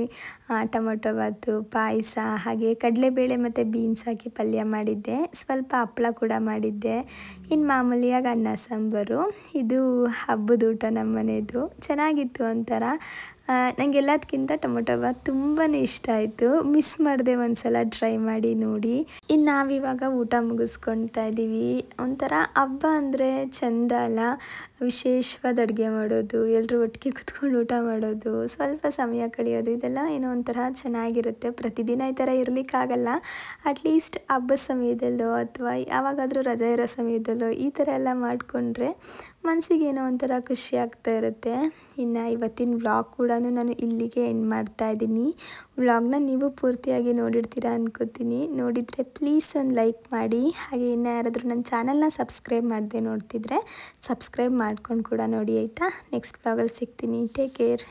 ಟೊಮೊಟೊ ಬಾತು, ಪಾಯಸ, ಹಾಗೆ ಕಡಲೆಬೇಳೆ ಮತ್ತು ಬೀನ್ಸ್ ಹಾಕಿ ಪಲ್ಯ ಮಾಡಿದ್ದೆ. ಸ್ವಲ್ಪ ಹಪ್ಪಳ ಕೂಡ ಮಾಡಿದ್ದೆ. ಇನ್ನು ಮಾಮೂಲಿಯಾಗಿ ಅನ್ನ ಸಾಂಬಾರು. ಇದು ಹಬ್ಬದ ಊಟ ನಮ್ಮ ಮನೆಯದು. ಚೆನ್ನಾಗಿತ್ತು ಒಂಥರ. ನನಗೆ ಎಲ್ಲದಕ್ಕಿಂತ ಟೊಮೊಟೊ ಬಾತ್ ತುಂಬಾ ಇಷ್ಟ ಆಯಿತು. ಮಿಸ್ ಮಾಡಿದೆ, ಒಂದ್ಸಲ ಟ್ರೈ ಮಾಡಿ ನೋಡಿ. ಇನ್ನು ನಾವಿವಾಗ ಊಟ ಮುಗಿಸ್ಕೊಳ್ತಾ ಇದ್ದೀವಿ. ಒಂಥರ ಹಬ್ಬ ಅಂದರೆ ಚೆಂದ ಅಲ್ಲ. ವಿಶೇಷವಾದ ಅಡುಗೆ ಮಾಡೋದು, ಎಲ್ಲರೂ ಒಟ್ಟಿಗೆ ಕುತ್ಕೊಂಡು ಊಟ ಮಾಡೋದು, ಸ್ವಲ್ಪ ಸಮಯ ಕಳೆಯೋದು, ಇದೆಲ್ಲ ಏನೋ ಒಂಥರ ಚೆನ್ನಾಗಿರುತ್ತೆ. ಪ್ರತಿದಿನ ಈ ಥರ ಇರಲಿಕ್ಕಾಗಲ್ಲ. ಅಟ್ಲೀಸ್ಟ್ ಹಬ್ಬದ ಸಮಯದಲ್ಲೋ ಅಥವಾ ಯಾವಾಗಾದರೂ ರಜೆ ಇರೋ ಸಮಯದಲ್ಲೋ ಈ ಥರ ಎಲ್ಲ ಮಾಡಿಕೊಂಡ್ರೆ ಮನಸ್ಸಿಗೆ ಏನೋ ಒಂಥರ ಖುಷಿ ಆಗ್ತಾ ಇರುತ್ತೆ. ಇನ್ನು ಇವತ್ತಿನ ವ್ಲಾಗ್ ಕೂಡ ನಾನು ಇಲ್ಲಿಗೆ ಎಂಡ್ ಮಾಡ್ತಾ ಇದ್ದೀನಿ. ವ್ಲಾಗ್ನ ನೀವು ಪೂರ್ತಿಯಾಗಿ ನೋಡಿರ್ತೀರಾ ಅನ್ಕೋತೀನಿ. ನೋಡಿದರೆ ಪ್ಲೀಸ್ ಒಂದು ಲೈಕ್ ಮಾಡಿ. ಹಾಗೆ ಇನ್ನು ಯಾರಾದರೂ ನನ್ನ ಚಾನಲ್ನ ಸಬ್ಸ್ಕ್ರೈಬ್ ಮಾಡದೆ ನೋಡ್ತಿದ್ರೆ ಸಬ್ಸ್ಕ್ರೈಬ್ ಮಾಡ್ಕೊಂಡು ಕೂಡ ನೋಡಿ ಆಯಿತಾ. ನೆಕ್ಸ್ಟ್ ವ್ಲಾಗಲ್ಲಿ ಸಿಗ್ತೀನಿ. Take care.